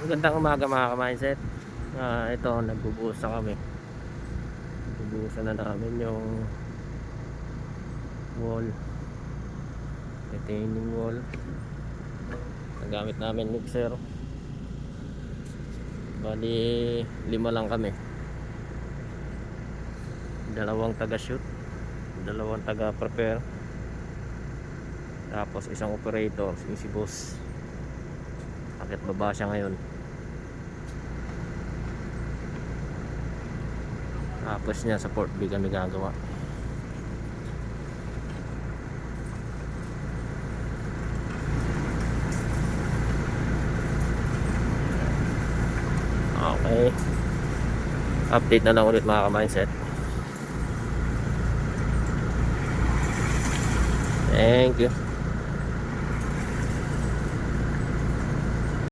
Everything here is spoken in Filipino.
Magandang umaga mga ka-mindset. Ito, nagbubuhos na kami. Nagbubuhusan na namin yung wall, retaining wall. Nagamit namin mixer. Bali 5 lang kami. Dalawang taga shoot, dalawang taga prepare, tapos isang operator, si boss. Akit baba siya ngayon. Tapos niya sa port B kami gagawa. Okay, update na lang ulit mga ka-mindset. Thank you.